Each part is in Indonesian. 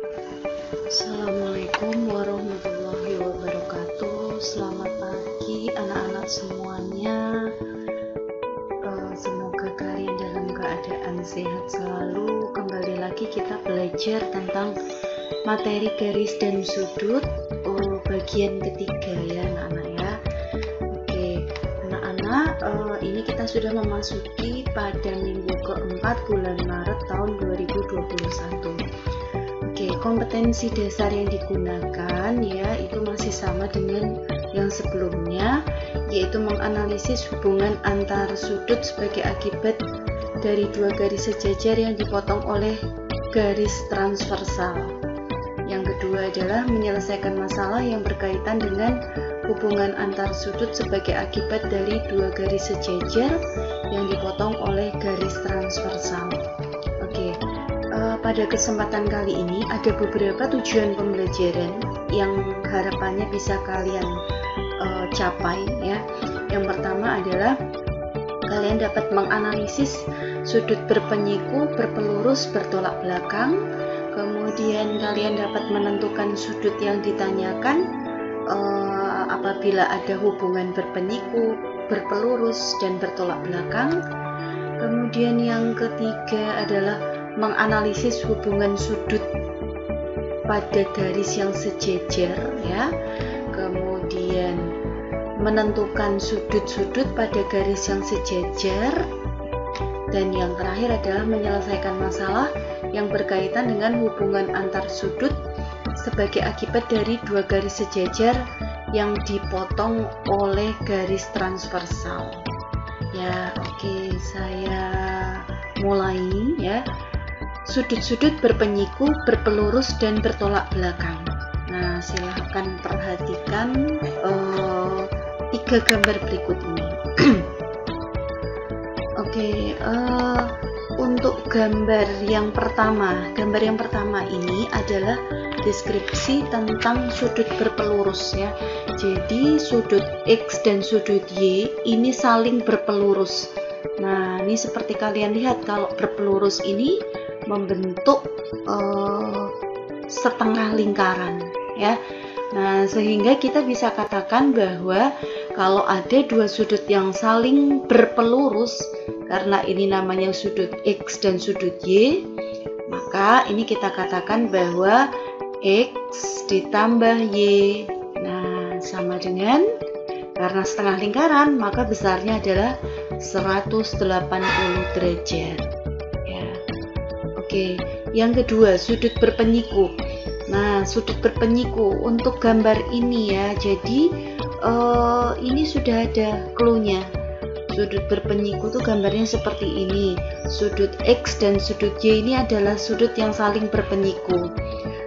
Assalamualaikum warahmatullahi wabarakatuh. Selamat pagi anak-anak semuanya. Semoga kalian dalam keadaan sehat selalu. Kembali lagi kita belajar tentang materi garis dan sudut bagian ketiga ya anak-anak ya. Oke anak-anak, ini kita sudah memasuki pada minggu keempat bulan Maret tahun 2021. Kompetensi dasar yang digunakan ya itu masih sama dengan yang sebelumnya, yaitu menganalisis hubungan antar sudut sebagai akibat dari dua garis sejajar yang dipotong oleh garis transversal. Yang kedua adalah menyelesaikan masalah yang berkaitan dengan hubungan antar sudut sebagai akibat dari dua garis sejajar yang dipotong oleh garis transversal. Pada kesempatan kali ini ada beberapa tujuan pembelajaran yang harapannya bisa kalian capai ya. Yang pertama adalah kalian dapat menganalisis sudut berpenyiku, berpelurus, bertolak belakang. Kemudian kalian dapat menentukan sudut yang ditanyakan apabila ada hubungan berpenyiku, berpelurus, dan bertolak belakang. Kemudian yang ketiga adalah menganalisis hubungan sudut pada garis yang sejajar ya. Kemudian menentukan sudut-sudut pada garis yang sejajar. Dan yang terakhir adalah menyelesaikan masalah yang berkaitan dengan hubungan antar sudut sebagai akibat dari dua garis sejajar yang dipotong oleh garis transversal. Ya, oke, saya mulai ya. Sudut-sudut berpenyiku, berpelurus, dan bertolak belakang. Nah, silahkan perhatikan 3 gambar berikut ini. Untuk gambar yang pertama ini adalah deskripsi tentang sudut berpelurus ya. Jadi sudut X dan sudut Y ini saling berpelurus. Nah, ini seperti kalian lihat kalau berpelurus ini membentuk setengah lingkaran ya. Nah, sehingga kita bisa katakan bahwa kalau ada dua sudut yang saling berpelurus, karena ini namanya sudut X dan sudut Y, maka ini kita katakan bahwa X ditambah Y, nah sama dengan, karena setengah lingkaran maka besarnya adalah 180 derajat. Yang kedua, sudut berpenyiku. Nah, sudut berpenyiku untuk gambar ini ya. Jadi ini sudah ada clue-nya. Sudut berpenyiku tuh gambarnya seperti ini. Sudut X dan sudut Y ini adalah sudut yang saling berpenyiku.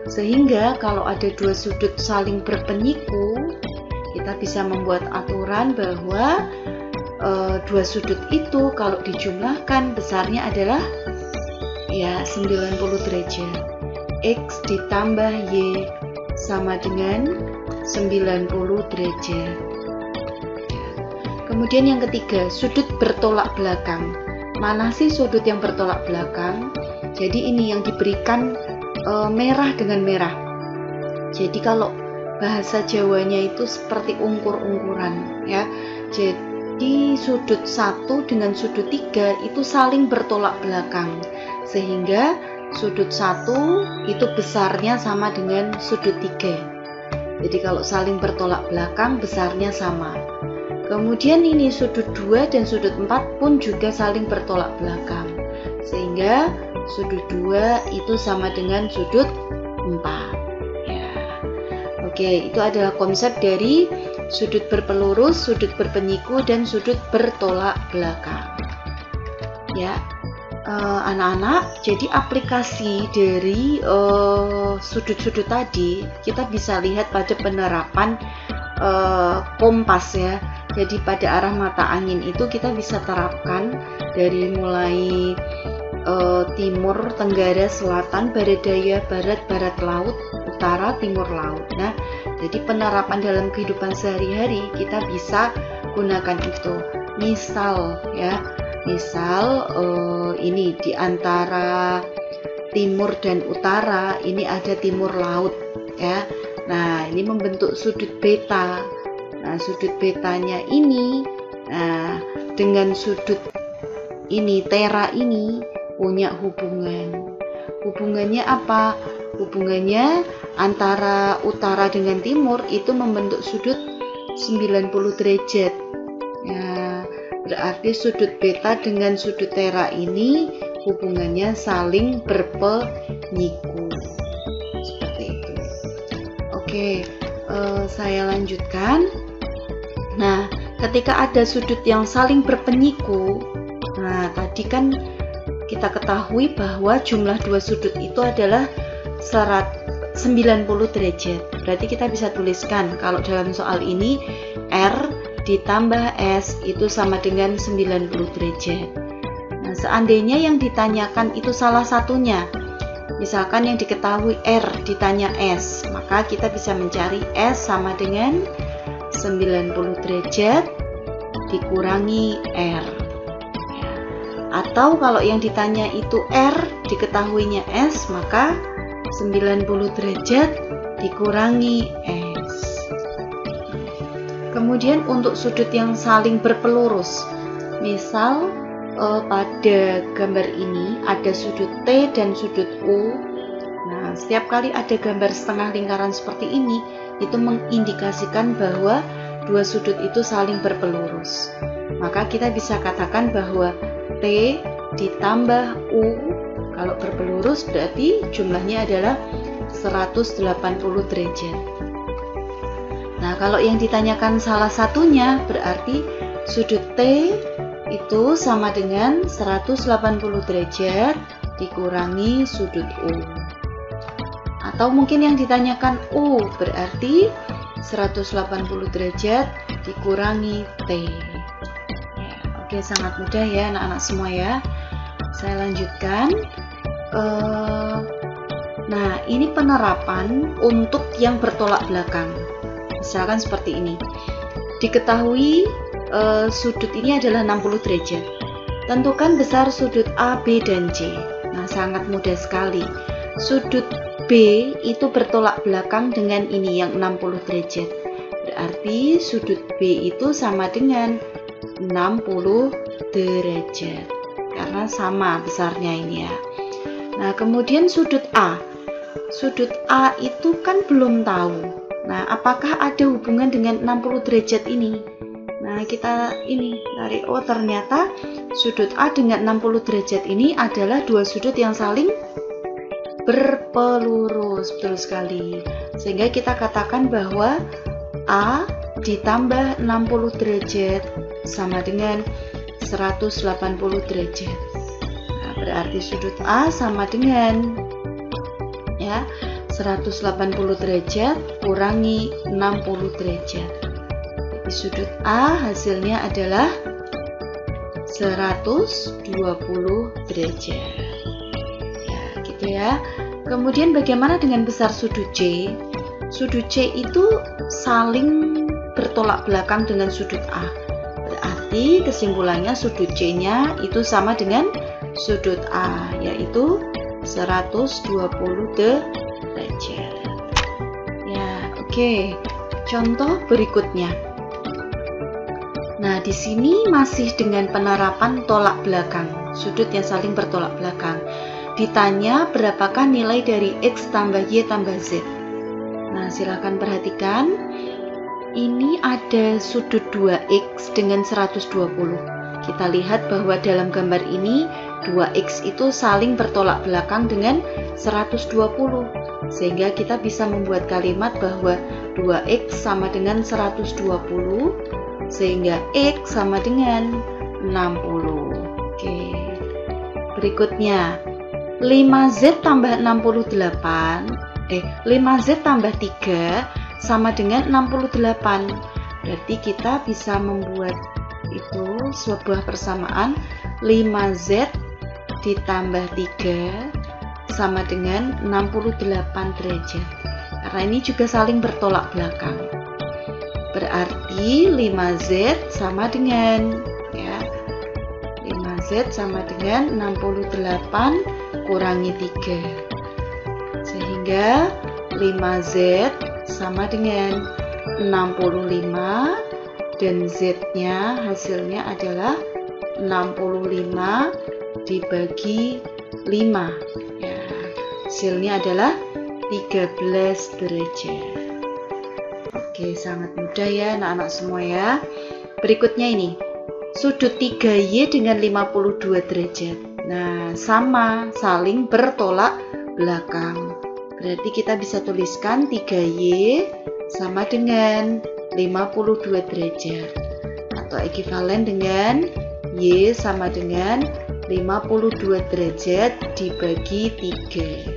Sehingga kalau ada dua sudut saling berpenyiku, kita bisa membuat aturan bahwa dua sudut itu kalau dijumlahkan besarnya adalah ya 90 derajat. X ditambah Y sama dengan 90 derajat. Kemudian yang ketiga, sudut bertolak belakang. Mana sih sudut yang bertolak belakang? Jadi ini yang diberikan merah dengan merah. Jadi kalau bahasa Jawanya itu seperti ungkur-ungkuran ya. Jadi sudut 1 dengan sudut 3 itu saling bertolak belakang. Sehingga sudut 1 itu besarnya sama dengan sudut 3. Jadi kalau saling bertolak belakang besarnya sama. Kemudian ini sudut 2 dan sudut 4 pun juga saling bertolak belakang. Sehingga sudut 2 itu sama dengan sudut 4 ya. Itu adalah konsep dari sudut berpelurus, sudut berpenyiku, dan sudut bertolak belakang ya. Anak-anak, jadi aplikasi dari sudut-sudut tadi kita bisa lihat pada penerapan kompas ya. Jadi pada arah mata angin itu kita bisa terapkan dari mulai timur, tenggara, selatan, barat daya, barat, barat laut, utara, timur laut. Nah, jadi penerapan dalam kehidupan sehari-hari kita bisa gunakan itu. Misal ya, misal ini di antara timur dan utara, ini ada timur laut ya. Nah, ini membentuk sudut beta. Nah, sudut betanya ini dengan sudut ini tera ini punya hubungan. Hubungannya apa? Hubungannya antara utara dengan timur itu membentuk sudut 90 derajat. Ya, berarti sudut beta dengan sudut tera ini hubungannya saling berpenyiku. Seperti itu. Oke, saya lanjutkan. Nah, ketika ada sudut yang saling berpenyiku, nah tadi kan kita ketahui bahwa jumlah dua sudut itu adalah 90 derajat. Berarti kita bisa tuliskan kalau dalam soal ini R ditambah S itu sama dengan 90 derajat. Nah, seandainya yang ditanyakan itu salah satunya, misalkan yang diketahui R ditanya S, maka kita bisa mencari S sama dengan 90 derajat dikurangi R. Atau kalau yang ditanya itu R diketahuinya S, maka 90 derajat dikurangi S. Kemudian untuk sudut yang saling berpelurus, misal pada gambar ini ada sudut T dan sudut U. Nah, setiap kali ada gambar setengah lingkaran seperti ini, itu mengindikasikan bahwa dua sudut itu saling berpelurus. Maka kita bisa katakan bahwa T ditambah U kalau berpelurus berarti jumlahnya adalah 180 derajat. Nah, kalau yang ditanyakan salah satunya berarti sudut T itu sama dengan 180 derajat dikurangi sudut U. Atau mungkin yang ditanyakan U berarti 180 derajat dikurangi T. Oke, sangat mudah ya anak-anak semua ya. Saya lanjutkan. Nah, ini penerapan untuk yang bertolak belakang. Misalkan seperti ini. Diketahui sudut ini adalah 60 derajat. Tentukan besar sudut A, B, dan C. Nah, sangat mudah sekali. Sudut B itu bertolak belakang dengan ini yang 60 derajat. Berarti sudut B itu sama dengan 60 derajat karena sama besarnya ini ya. Nah, kemudian sudut A itu kan belum tahu. Nah, apakah ada hubungan dengan 60 derajat ini? Nah, kita ini tarik, oh ternyata sudut A dengan 60 derajat ini adalah dua sudut yang saling berpelurus. Betul sekali. Sehingga kita katakan bahwa A ditambah 60 derajat sama dengan 180 derajat. Nah, berarti sudut A sama dengan ya 180 derajat kurangi 60 derajat. Jadi sudut A hasilnya adalah 120 derajat. Ya, gitu ya. Kemudian bagaimana dengan besar sudut C? Sudut C itu saling bertolak belakang dengan sudut A. Berarti kesimpulannya sudut C-nya itu sama dengan sudut A, yaitu 120 derajat. Ya, oke. Contoh berikutnya. Nah, di sini masih dengan penerapan tolak belakang, sudut yang saling bertolak belakang. Ditanya berapakah nilai dari X tambah Y tambah Z. Nah, silakan perhatikan. Ini ada sudut 2X dengan 120. Kita lihat bahwa dalam gambar ini 2X itu saling bertolak belakang dengan 120. Sehingga kita bisa membuat kalimat bahwa 2X sama dengan 120. Sehingga X sama dengan 60. Oke. Berikutnya 5Z tambah 68. 5Z tambah 3 sama dengan 68. Berarti kita bisa membuat itu sebuah persamaan 5Z ditambah 3 sama dengan 68 derajat. Karena ini juga saling bertolak belakang. Berarti 5Z sama dengan 5Z sama dengan 68 kurangi 3. Sehingga 5Z sama dengan 65 dan Z-nya hasilnya adalah 65 dibagi 5. Ya, hasilnya adalah 13 derajat. Oke, sangat mudah ya anak-anak semua ya. Berikutnya ini, sudut 3Y dengan 52 derajat. Nah, sama, saling bertolak belakang. Berarti kita bisa tuliskan 3Y sama dengan 52 derajat. Atau ekuivalen dengan Y sama dengan 52 derajat dibagi 3.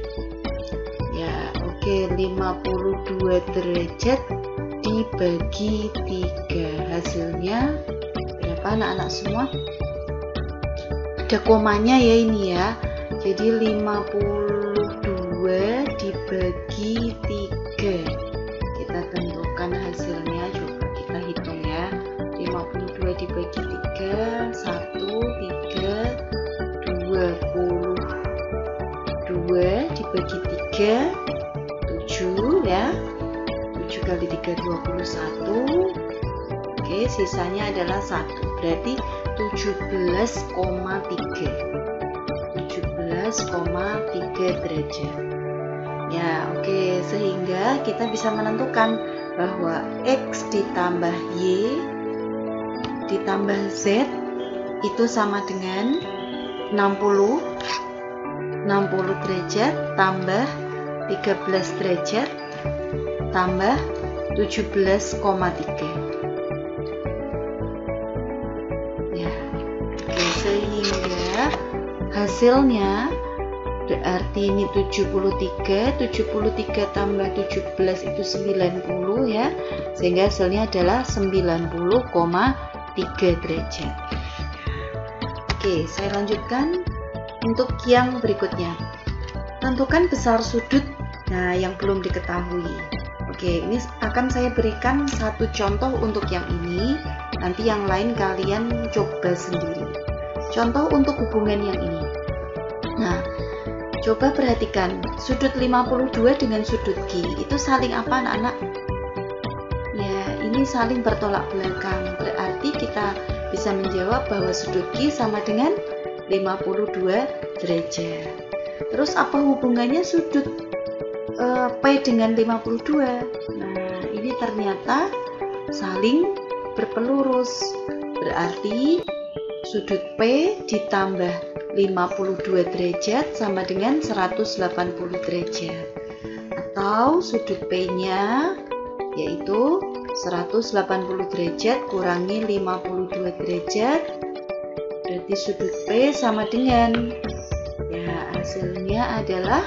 Ya, oke, 52 derajat dibagi 3. Hasilnya berapa anak-anak semua? Ada komanya ya ini ya. Jadi 52 dibagi 3. Kita tentukan hasilnya, coba kita hitung ya. 52 dibagi 3, 1, 3, 22 dibagi 3, 7 ya. 7 kali 3, 21. Oke, sisanya adalah 1. Berarti 17,3 derajat. Ya, oke, sehingga kita bisa menentukan bahwa X ditambah Y ditambah Z itu sama dengan 60 derajat tambah 13 derajat tambah 17,3. Ya, oke, sehingga hasilnya berarti ini 73 tambah 17 itu 90 ya. Sehingga hasilnya adalah 90,3 derajat. Oke, saya lanjutkan untuk yang berikutnya. Tentukan besar sudut yang belum diketahui. Oke, ini akan saya berikan satu contoh untuk yang ini. Nanti yang lain kalian coba sendiri. Contoh untuk hubungan yang ini. Nah, coba perhatikan sudut 52 dengan sudut Q itu saling apa anak-anak? Ya, ini saling bertolak belakang. Berarti kita bisa menjawab bahwa sudut Q sama dengan 52 derajat. Terus apa hubungannya sudut P dengan 52? Nah, ini ternyata saling berpelurus. Berarti sudut P ditambah 52 derajat sama dengan 180 derajat. Atau sudut P-nya yaitu 180 derajat kurangi 52 derajat. Berarti sudut P sama dengan, ya, hasilnya adalah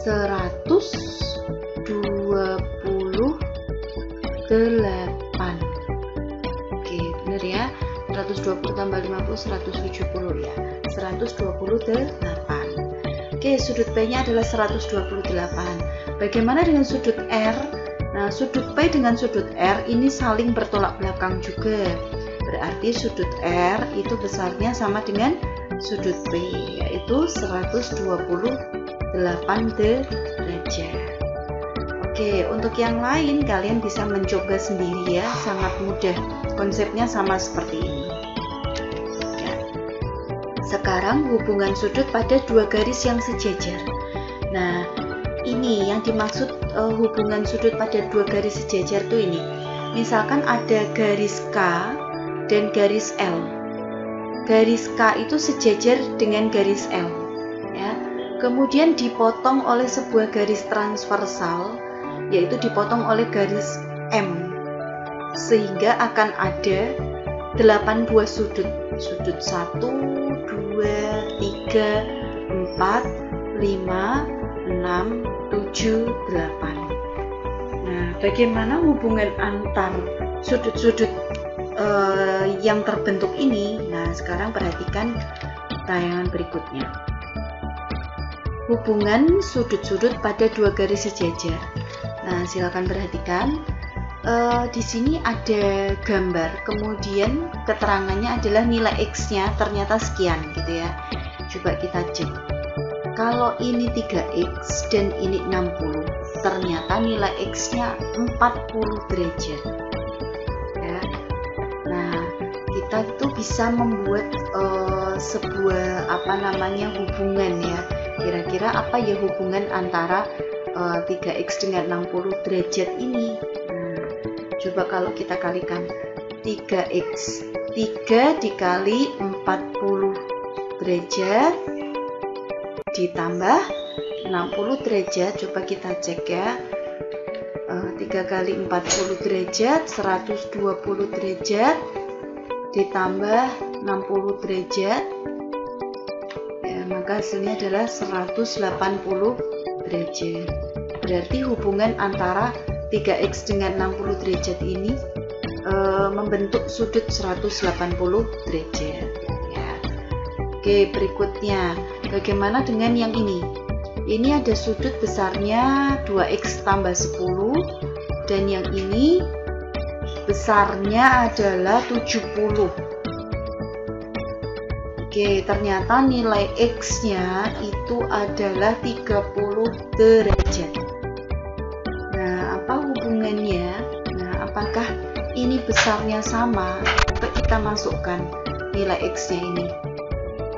128. Oke, benar ya. 120 tambah 50 170 ya. 128. Oke, sudut P-nya adalah 128. Bagaimana dengan sudut R? Nah, sudut P dengan sudut R ini saling bertolak belakang juga. Berarti sudut R itu besarnya sama dengan sudut P, yaitu 128 derajat. Oke, untuk yang lain kalian bisa mencoba sendiri ya, sangat mudah. Konsepnya sama seperti ini. Ya. Sekarang hubungan sudut pada dua garis yang sejajar. Nah, ini yang dimaksud hubungan sudut pada dua garis sejajar tuh ini. Misalkan ada garis K dan garis L. Garis K itu sejajar dengan garis L, ya. Kemudian dipotong oleh sebuah garis transversal, yaitu dipotong oleh garis M, sehingga akan ada 8 buah sudut. Sudut 1, 2, 3, 4, 5, 6, 7, 8. Nah, bagaimana hubungan antar sudut-sudut yang terbentuk ini? Nah, sekarang perhatikan tayangan berikutnya. Hubungan sudut-sudut pada dua garis sejajar. Nah, silakan perhatikan. Di sini ada gambar, kemudian keterangannya adalah nilai X-nya ternyata sekian gitu ya. Coba kita cek. Kalau ini 3x dan ini 60, ternyata nilai x-nya 40 derajat. Ya. Nah, kita tuh bisa membuat sebuah hubungan ya. Kira-kira apa ya hubungan antara 3x dengan 60 derajat ini? Nah, coba kalau kita kalikan 3x, 3 dikali 40 derajat ditambah 60 derajat, coba kita cek ya. 3 kali 40 derajat 120 derajat ditambah 60 derajat ya, maka hasilnya adalah 180 derajat. Berarti hubungan antara 3x dengan 60 derajat ini membentuk sudut 180 derajat ya. Oke, berikutnya bagaimana dengan yang ini? Ini ada sudut besarnya 2x tambah 10 dan yang ini besarnya adalah 70. Oke, ternyata nilai x-nya itu adalah 30 derajat. Nah, apa hubungannya? Nah, apakah ini besarnya sama? Coba kita masukkan nilai x-nya ini.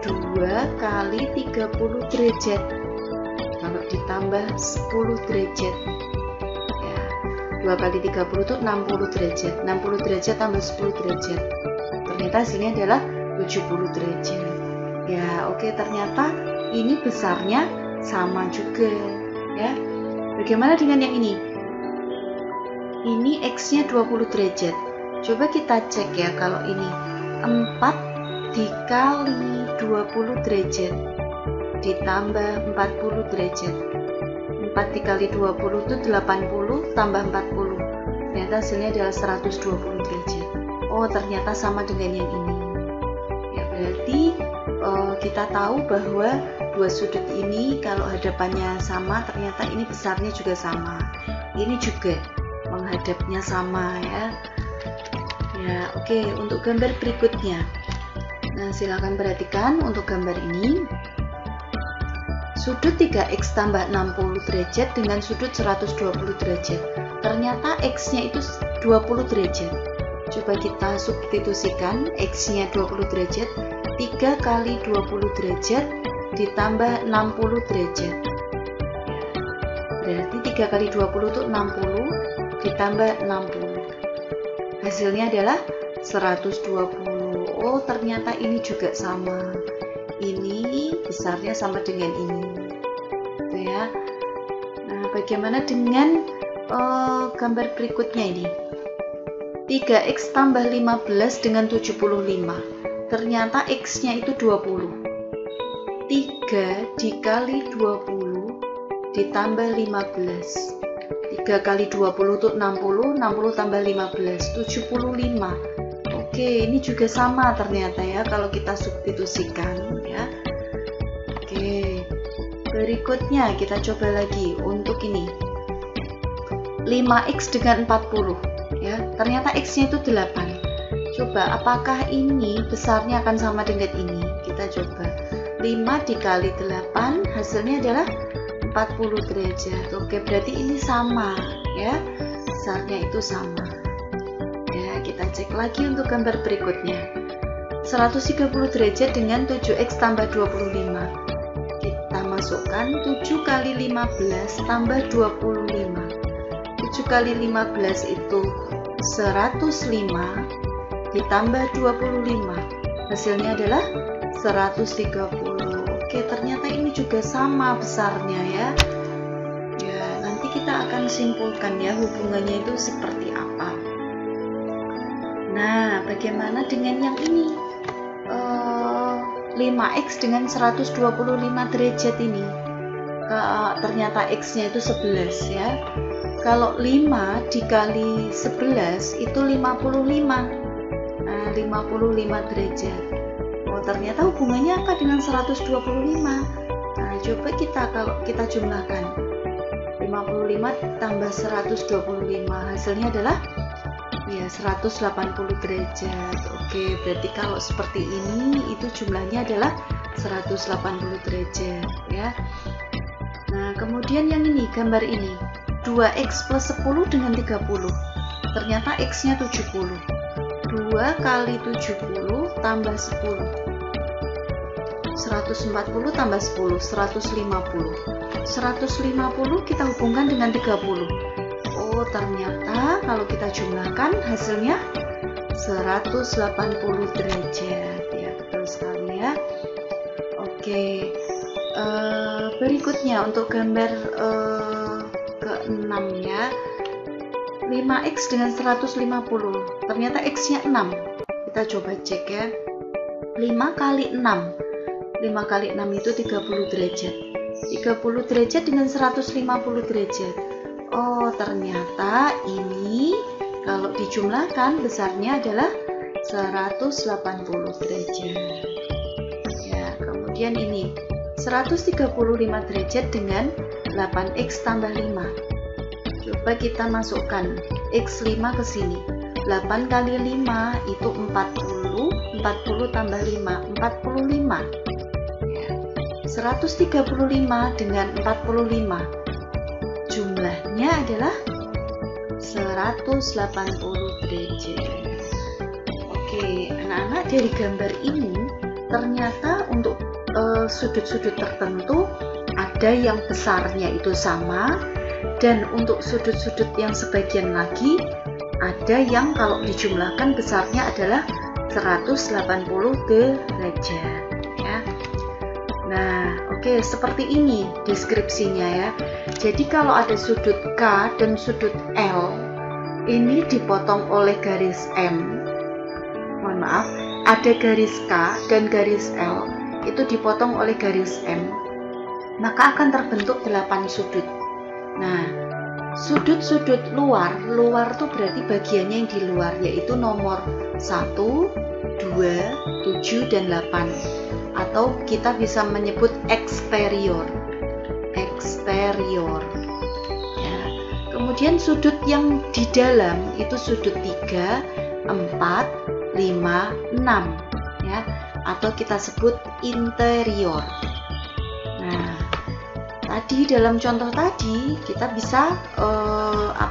2 kali 30 derajat. Kalau ditambah 10 derajat. Ya, 2 kali 30 itu 60 derajat. 60 derajat tambah 10 derajat. Ternyata hasilnya adalah 70 derajat. Ya, oke, ternyata ini besarnya sama juga, ya. Bagaimana dengan yang ini? Ini x-nya 20 derajat. Coba kita cek ya, kalau ini 4 dikali 20 derajat ditambah 40 derajat. 4 dikali 20 itu 80 tambah 40. Ternyata hasilnya adalah 120 derajat. Oh, ternyata sama dengan yang ini. Ya, berarti kita tahu bahwa dua sudut ini kalau hadapannya sama, ternyata ini besarnya juga sama. Ini juga menghadapnya sama ya. Ya, oke, untuk gambar berikutnya. Nah, silakan perhatikan untuk gambar ini. Sudut 3x tambah 60 derajat dengan sudut 120 derajat. Ternyata x-nya itu 20 derajat. Coba kita substitusikan, x-nya 20 derajat, 3 kali 20 derajat ditambah 60 derajat. Berarti 3 kali 20 itu 60 ditambah 60. Hasilnya adalah 120. Oh, ternyata ini juga sama. Ini besarnya sama dengan ini. Gitu ya. Nah, bagaimana dengan gambar berikutnya ini? 3x tambah 15 dengan 75. Ternyata x-nya itu 20. 3 dikali 20 ditambah 15. 3 kali 20 itu 60, 60 tambah 15, 75. Oke, ini juga sama ternyata ya kalau kita substitusikan ya. Oke, berikutnya kita coba lagi untuk ini. 5x dengan 40 ya, ternyata x-nya itu 8. Coba apakah ini besarnya akan sama dengan ini? Kita coba. 5 dikali 8 hasilnya adalah 40 derajat. Oke, berarti ini sama ya. Besarnya itu sama. Ya, kita cek lagi untuk gambar berikutnya. 130 derajat dengan 7x tambah 25. Kita masukkan 7 kali 15 tambah 25. 7 kali 15 itu 105 ditambah 25. Hasilnya adalah 130. Oke, ternyata ini juga sama besarnya ya. Ya, nanti kita akan simpulkan ya hubungannya itu seperti apa. Nah, bagaimana dengan yang ini? 5x dengan 125 derajat ini. Ternyata x-nya itu 11 ya. Kalau 5 dikali 11 itu 55. Nah, 55 derajat. Oh, ternyata hubungannya apa dengan 125? Nah, coba kalau kita jumlahkan. 55 tambah 125 hasilnya adalah ya 180 derajat. Oke, berarti kalau seperti ini itu jumlahnya adalah 180 derajat ya. Nah, kemudian yang ini, gambar ini 2x plus 10 dengan 30. Ternyata x-nya 70. 2 kali 70 tambah 10. 140 tambah 10, 150. 150 kita hubungkan dengan 30. Oh, ternyata kalau kita jumlahkan hasilnya 180 derajat. Ya, betul sekali ya. Oke. Berikutnya untuk gambar ke-6 ya. 5x dengan 150. Ternyata x-nya 6. Kita coba cek ya. 5 kali 6. 5 kali 6 itu 30 derajat. 30 derajat dengan 150 derajat. Oh, ternyata ini kalau dijumlahkan besarnya adalah 180 derajat. Ya, kemudian ini 135 derajat dengan 8x tambah 5. Coba kita masukkan x5 ke sini. 8 kali 5 itu 40. 40 tambah 5, 45. Ya. 135 dengan 45. Jumlahnya adalah 180 derajat. Oke, anak-anak, dari gambar ini ternyata untuk sudut-sudut tertentu ada yang besarnya itu sama, dan untuk sudut-sudut yang sebagian lagi ada yang kalau dijumlahkan besarnya adalah 180 derajat ya. Nah, oke, seperti ini deskripsinya ya. Jadi kalau ada sudut K dan sudut L, ini dipotong oleh garis M. Mohon maaf, ada garis K dan garis L, itu dipotong oleh garis M, maka akan terbentuk 8 sudut. Nah, sudut-sudut luar tuh berarti bagiannya yang di luar, yaitu nomor 1, 2, 7, dan 8. Atau kita bisa menyebut eksterior. Ya. Kemudian sudut yang di dalam itu sudut 3, 4, 5, 6 ya, atau kita sebut interior. Nah, tadi dalam contoh tadi kita bisa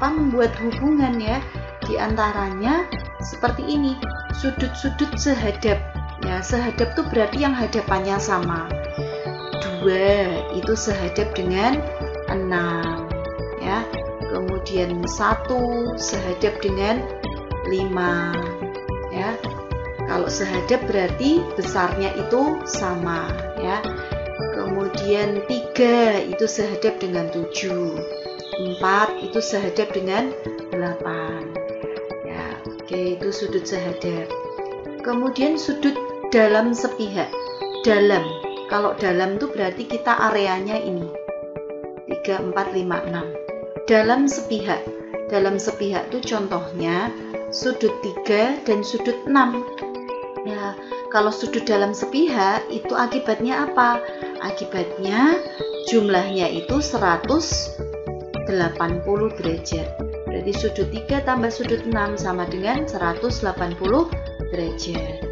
membuat hubungan ya, di antaranya seperti ini, sudut-sudut sehadap. Ya, sehadap itu berarti yang hadapannya sama. 2 itu sehadap dengan 6 ya. Kemudian 1 sehadap dengan 5 ya. Kalau sehadap berarti besarnya itu sama ya. Kemudian 3 itu sehadap dengan 7. 4 itu sehadap dengan 8 ya. Oke, itu sudut sehadap. Kemudian sudut dalam sepihak. Dalam, kalau dalam itu berarti kita areanya ini 3, 4, 5, 6. Dalam sepihak. Dalam sepihak itu contohnya sudut 3 dan sudut 6 ya. Kalau sudut dalam sepihak itu akibatnya apa? Akibatnya jumlahnya itu 180 derajat. Berarti sudut 3 tambah sudut 6 sama dengan 180 derajat.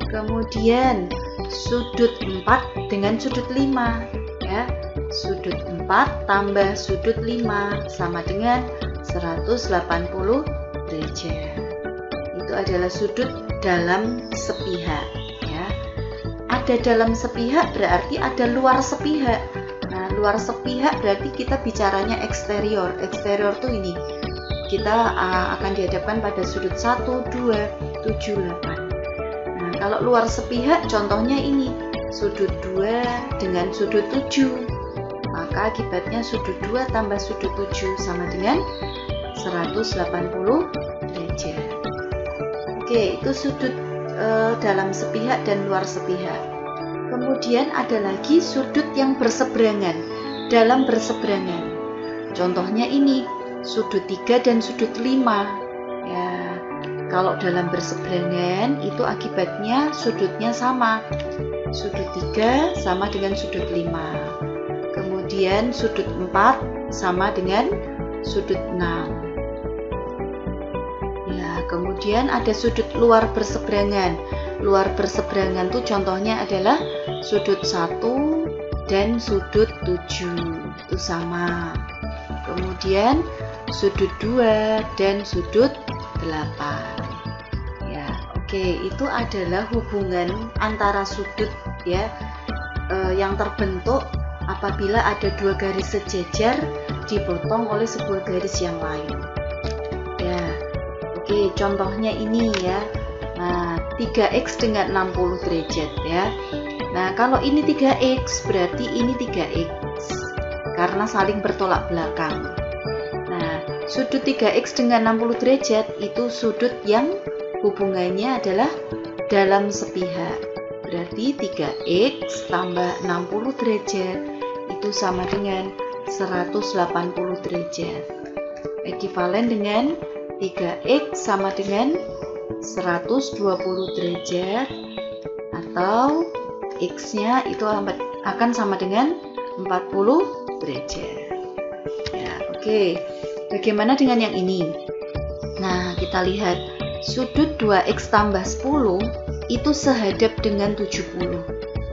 Kemudian sudut 4 dengan sudut 5 ya. Sudut 4 tambah sudut 5 sama dengan 180 derajat. Itu adalah sudut dalam sepihak ya. Ada dalam sepihak berarti ada luar sepihak. Nah, luar sepihak berarti kita bicaranya eksterior. Eksterior tuh ini. Kita akan dihadapkan pada sudut 1, 2, 7, 8. Nah, kalau luar sepihak contohnya ini, sudut 2 dengan sudut 7. Maka akibatnya sudut 2 tambah sudut 7 sama dengan 180 derajat. Oke, itu sudut dalam sepihak dan luar sepihak. Kemudian ada lagi sudut yang berseberangan, dalam berseberangan. Contohnya ini, sudut 3 dan sudut 5. Ya, kalau dalam berseberangan itu akibatnya sudutnya sama. Sudut 3 sama dengan sudut 5. Kemudian sudut 4 sama dengan sudut 6. Ya, kemudian ada sudut luar berseberangan. Luar berseberangan tuh contohnya adalah sudut 1 dan sudut 7 itu sama. Kemudian sudut 2 dan sudut 8. Ya, oke, itu adalah hubungan antara sudut ya yang terbentuk apabila ada dua garis sejajar dipotong oleh sebuah garis yang lain. Ya, oke, contohnya ini ya. Nah, 3x dengan 60 derajat ya. Nah, kalau ini 3x berarti ini 3x karena saling bertolak belakang. Nah, sudut 3x dengan 60 derajat itu sudut yang hubungannya adalah dalam sepihak. Berarti 3x tambah 60 derajat itu sama dengan 180 derajat. Ekuivalen dengan 3x sama dengan 120 derajat atau x-nya itu akan sama dengan 40 derajat. Ya, oke. Bagaimana dengan yang ini? Nah, kita lihat sudut 2x tambah 10 itu sehadap dengan 70.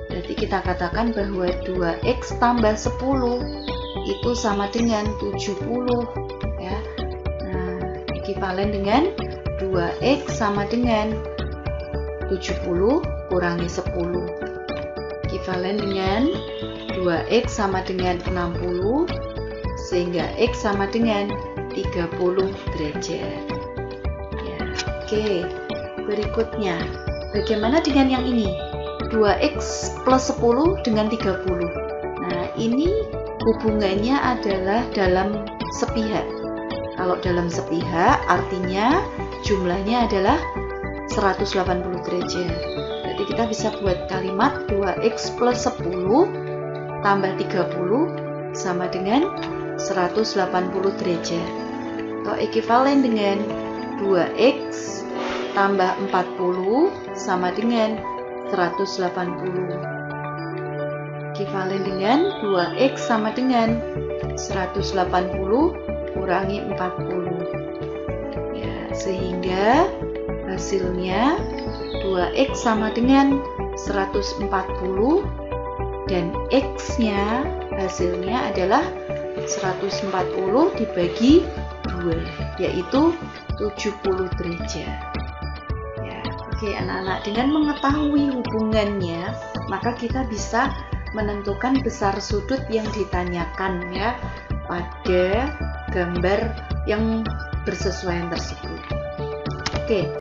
Berarti kita katakan bahwa 2x tambah 10 itu sama dengan 70 ya. Nah, ekuivalen dengan 2x sama dengan 70 kurangi 10. Ekuivalen dengan 2x sama dengan 60 sehingga x sama dengan 30 derajat. Ya, oke. Berikutnya, bagaimana dengan yang ini? 2x plus 10 dengan 30. Nah, ini hubungannya adalah dalam sepihak. Kalau dalam sepihak artinya jumlahnya adalah 180 derajat. Berarti kita bisa buat kalimat 2x plus 10 tambah 30 sama dengan 180 derajat. Atau ekuivalen dengan 2x tambah 40 sama dengan 180. Ekuivalen dengan 2x sama dengan 180 kurangi 40. Ya, sehingga hasilnya 2x sama dengan 140 dan x-nya hasilnya adalah 140 dibagi 2, yaitu 70 derajat. Ya, oke anak-anak, dengan mengetahui hubungannya, maka kita bisa menentukan besar sudut yang ditanyakan ya pada gambar yang bersesuaian tersebut. Oke.